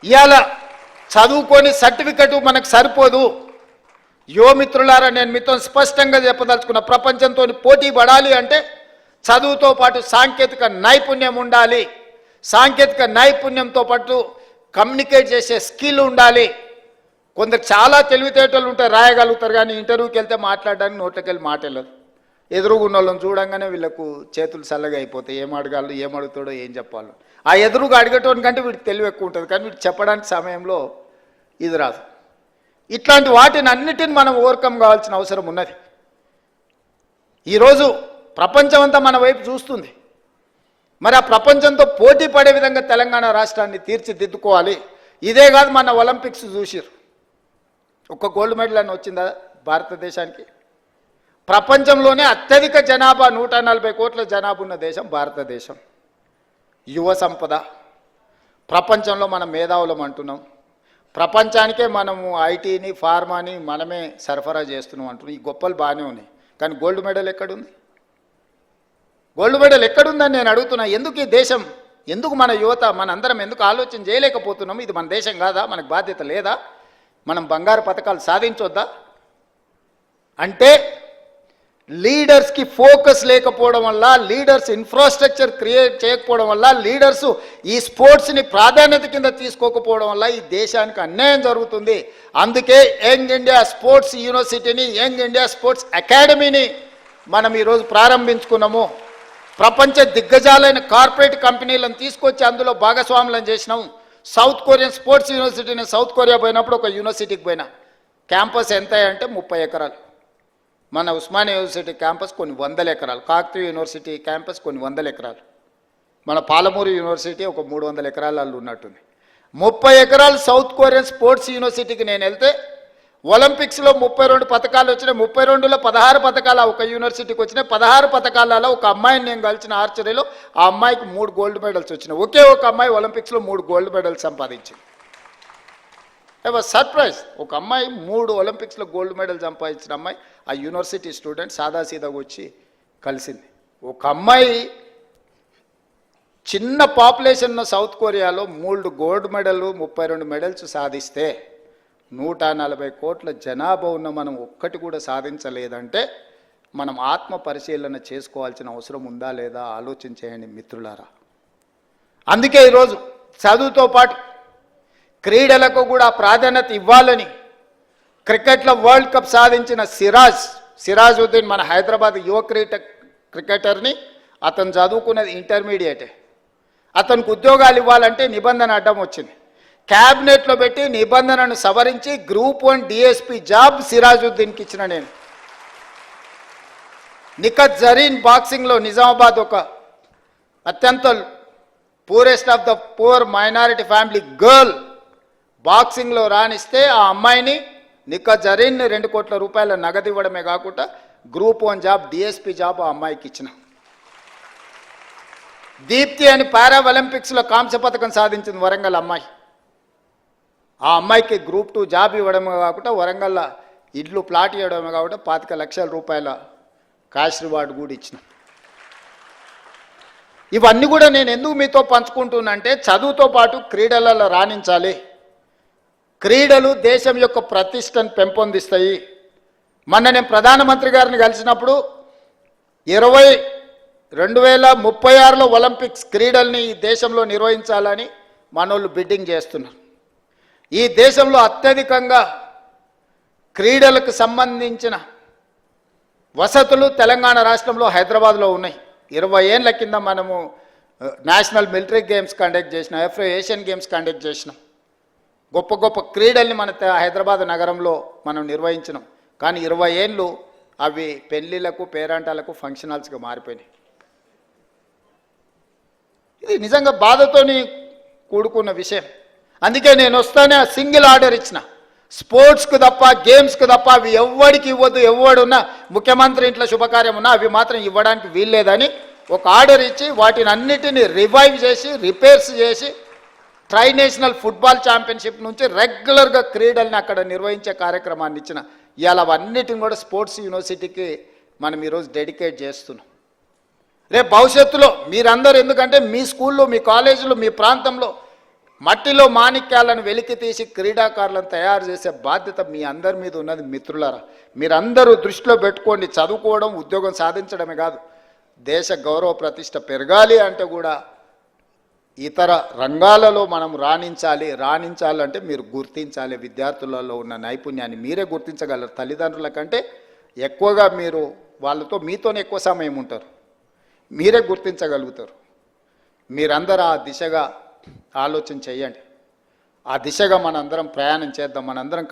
ఇవాళ చదువుకొని సర్టిఫికెట్ మనకు సరిపోదు. యువమిత్రులారా, నేను మీతో స్పష్టంగా చెప్పదలుచుకున్న, ప్రపంచంతో పోటీ పడాలి అంటే చదువుతో పాటు సాంకేతిక నైపుణ్యం ఉండాలి. సాంకేతిక నైపుణ్యంతో పాటు కమ్యూనికేట్ చేసే స్కిల్ ఉండాలి. కొందరు చాలా తెలివితేటలు ఉంటారు, రాయగలుగుతారు, కానీ ఇంటర్వ్యూకి వెళ్తే మాట్లాడడానికి నోట్లోకి వెళ్ళి మాట వెళ్ళదు. ఎదురుగున్న వాళ్ళని చూడంగానే వీళ్ళకు చేతులు చల్లగా అయిపోతాయి. ఏం అడగాలి, ఏం అడుగుతాడో, ఏం చెప్పాలో. ఆ ఎదురుగా అడిగేటోనికంటే వీడికి తెలివి ఎక్కువ ఉంటుంది, కానీ వీడు చెప్పడానికి సమయంలో ఇది రాదు. ఇట్లాంటి వాటిని అన్నిటిని మనం ఓవర్కమ్ కావాల్సిన అవసరం ఉన్నది. ఈరోజు ప్రపంచం అంతా మన వైపు చూస్తుంది. మరి ఆ ప్రపంచంతో పోటీ పడే విధంగా తెలంగాణ రాష్ట్రాన్ని తీర్చిదిద్దుకోవాలి. ఇదే కాదు, మన ఒలింపిక్స్ చూసిరు, ఒక్క గోల్డ్ మెడల్ అని వచ్చిందా భారతదేశానికి? ప్రపంచంలోనే అత్యధిక జనాభా 140 కోట్ల జనాభా ఉన్న దేశం భారతదేశం. యువ సంపద, ప్రపంచంలో మనం మేధావులం అంటున్నాం. ప్రపంచానికే మనము ఐటీని, ఫార్మాని మనమే సరఫరా చేస్తున్నాం అంటున్నాం. ఈ గొప్పలు బాగానే ఉన్నాయి, కానీ గోల్డ్ మెడల్ ఎక్కడుంది? గోల్డ్ మెడల్ ఎక్కడుందని నేను అడుగుతున్నా. ఎందుకు ఈ దేశం, ఎందుకు మన యువత, మన అందరం ఎందుకు ఆలోచన చేయలేకపోతున్నాము? ఇది మన దేశం కాదా? మనకు బాధ్యత లేదా? మనం బంగారు పథకాలు సాధించొద్దా? అంటే లీడర్స్కి ఫోకస్ లేకపోవడం వల్ల, లీడర్స్ ఇన్ఫ్రాస్ట్రక్చర్ క్రియేట్ చేయకపోవడం వల్ల, లీడర్స్ ఈ స్పోర్ట్స్ని ప్రాధాన్యత కింద తీసుకోకపోవడం వల్ల ఈ దేశానికి అన్యాయం జరుగుతుంది. అందుకే యంగ్ ఇండియా స్పోర్ట్స్ యూనివర్సిటీని, యంగ్ ఇండియా స్పోర్ట్స్ అకాడమీని మనం ఈరోజు ప్రారంభించుకున్నాము. ప్రపంచ దిగ్గజాలైన కార్పొరేట్ కంపెనీలను తీసుకొచ్చి అందులో భాగస్వాములను చేసినాము. సౌత్ కొరియన్ స్పోర్ట్స్ యూనివర్సిటీని సౌత్ కొరియా పోయినప్పుడు ఒక యూనివర్సిటీకి పోయినా, క్యాంపస్ ఎంత అంటే 30 ఎకరాలు. మన ఉస్మానియా యూనివర్సిటీ క్యాంపస్ కొన్ని 100 ఎకరాలు, కాకతీయ యూనివర్సిటీ క్యాంపస్ కొన్ని 100 ఎకరాలు, మన పాలమూరు యూనివర్సిటీ ఒక 300 ఎకరాలు ఉన్నట్టుంది. 30 ఎకరాలు సౌత్ కొరియన్ స్పోర్ట్స్ యూనివర్సిటీకి నేను వెళ్తే ఒలింపిక్స్లో 32 పథకాలు వచ్చినాయి. 32లో 16 పథకాలు ఒక యూనివర్సిటీకి వచ్చినాయి. 16 పథకాలలో ఒక అమ్మాయిని నేను కలిసిన ఆర్చరీలో, ఆ అమ్మాయికి 3 గోల్డ్ మెడల్స్ వచ్చినాయి. ఒకే ఒక అమ్మాయి ఒలింపిక్స్లో 3 గోల్డ్ మెడల్స్ సంపాదించింది. సర్ప్రైజ్, ఒక అమ్మాయి 3 ఒలింపిక్స్లో గోల్డ్ మెడల్ సంపాదించిన అమ్మాయి ఆ యూనివర్సిటీ స్టూడెంట్ సాదాసీదాగా వచ్చి కలిసింది. ఒక అమ్మాయి చిన్న పాపులేషన్ ఉన్న సౌత్ కొరియాలో 3 గోల్డ్ మెడల్, 32 మెడల్స్ సాధిస్తే 140 కోట్ల జనాభా ఉన్న మనం ఒక్కటి కూడా సాధించలేదంటే మనం ఆత్మ పరిశీలన చేసుకోవాల్సిన అవసరం ఉందా లేదా ఆలోచించేయండి మిత్రులారా. అందుకే ఈరోజు చదువుతో పాటు క్రీడలకు కూడా ప్రాధాన్యత ఇవ్వాలని క్రికెట్లో వరల్డ్ కప్ సాధించిన సిరాజుద్దీన్ మన హైదరాబాద్ యువ క్రికెటర్ని, అతను చదువుకున్నది ఇంటర్మీడియటే. అతనికి ఉద్యోగాలు ఇవ్వాలంటే నిబంధన అడ్డం వచ్చింది. క్యాబినెట్లో పెట్టి నిబంధనను సవరించి గ్రూప్ 1 డిఎస్పీ జాబ్ సిరాజుద్దీన్కి ఇచ్చిన నేను. నిఖత్ జరీన్ బాక్సింగ్లో నిజామాబాద్ ఒక అత్యంత purest of the poor minority family girl బాక్సింగ్లో రాణిస్తే ఆ అమ్మాయిని, నిఖత్ జరీన్ని 2 కోట్ల రూపాయల నగదు ఇవ్వడమే కాకుండా గ్రూప్ 1 జాబ్ డిఎస్పీ జాబ్ ఆ అమ్మాయికి ఇచ్చిన. దీప్తి అని పారా ఒలింపిక్స్లో కాంస్య పథకం సాధించింది వరంగల్ అమ్మాయి. ఆ అమ్మాయికి గ్రూప్ 2 జాబ్ ఇవ్వడమే కాకుండా వరంగల్లో ఇల్లు ప్లాట్ ఇవ్వడమే కాకుండా 25 లక్షల రూపాయల క్యాష్ రివార్డు కూడా ఇచ్చిన. ఇవన్నీ కూడా నేను ఎందుకు మీతో పంచుకుంటున్నా అంటే చదువుతో పాటు క్రీడలలో రాణించాలి. క్రీడలు దేశం యొక్క ప్రతిష్టను పెంపొందిస్తాయి. మొన్న నేను ప్రధానమంత్రి గారిని కలిసినప్పుడు 2036లో ఒలింపిక్స్ క్రీడల్ని ఈ దేశంలో నిర్వహించాలని మనోళ్ళు బిడ్డింగ్ చేస్తున్నారు. ఈ దేశంలో అత్యధికంగా క్రీడలకు సంబంధించిన వసతులు తెలంగాణ రాష్ట్రంలో హైదరాబాద్లో ఉన్నాయి. 20 ఏళ్ల కింద మనము నేషనల్ మిలిటరీ గేమ్స్ కండక్ట్ చేసినాం, ఏషియన్ గేమ్స్ కండక్ట్ చేసినాం. గొప్ప గొప్ప క్రీడల్ని మన హైదరాబాద్ నగరంలో మనం నిర్వహించినాం. కానీ 20 ఏళ్ళు అవి పెళ్ళిళ్ళకు, పేరంటాలకు, ఫంక్షన్ హాల్స్గా మారిపోయినాయి. ఇది నిజంగా బాధతోని కూడుకున్న విషయం. అందుకే నేను వస్తానే సింగిల్ ఆర్డర్ ఇచ్చిన, స్పోర్ట్స్కు తప్ప, గేమ్స్కు తప్ప అవి ఎవ్వడికి ఇవ్వద్దు. ఎవడున్నా ముఖ్యమంత్రి ఇంట్లో శుభకార్యం ఉన్నా అవి మాత్రం ఇవ్వడానికి వీల్లేదని ఒక ఆర్డర్ ఇచ్చి వాటిని అన్నిటినీ రివైవ్ చేసి, రిపేర్స్ చేసి, ట్రై నేషనల్ ఫుట్బాల్ ఛాంపియన్షిప్ నుంచి రెగ్యులర్గా క్రీడల్ని అక్కడ నిర్వహించే కార్యక్రమాన్ని ఇచ్చిన. ఇవాళ అవన్నిటిని కూడా స్పోర్ట్స్ యూనివర్సిటీకి మనం ఈరోజు డెడికేట్ చేస్తున్నాం. రేపు భవిష్యత్తులో మీరందరూ, ఎందుకంటే మీ స్కూల్లో, మీ కాలేజీలో, మీ ప్రాంతంలో మట్టిలో మాణిక్యాలను వెలికి తీసి క్రీడాకారులను తయారు చేసే బాధ్యత మీ అందరి మీద ఉన్నది మిత్రులారా. మీరందరూ దృష్టిలో పెట్టుకోండి. చదువుకోవడం, ఉద్యోగం సాధించడమే కాదు, దేశ గౌరవ ప్రతిష్ట పెరగాలి అంటే కూడా ఇతర రంగాలలో మనం రాణించాలంటే మీరు గుర్తించాలి. విద్యార్థులలో ఉన్న నైపుణ్యాన్ని మీరే గుర్తించగలరు. తల్లిదండ్రుల కంటే ఎక్కువగా మీరు వాళ్ళతో మీతోనే ఎక్కువ సమయం ఉంటారు, మీరే గుర్తించగలుగుతారు. మీరందరూ ఆ దిశగా ఆలోచన చేయండి. ఆ దిశగా మనందరం ప్రయాణం చేద్దాం. మనందరం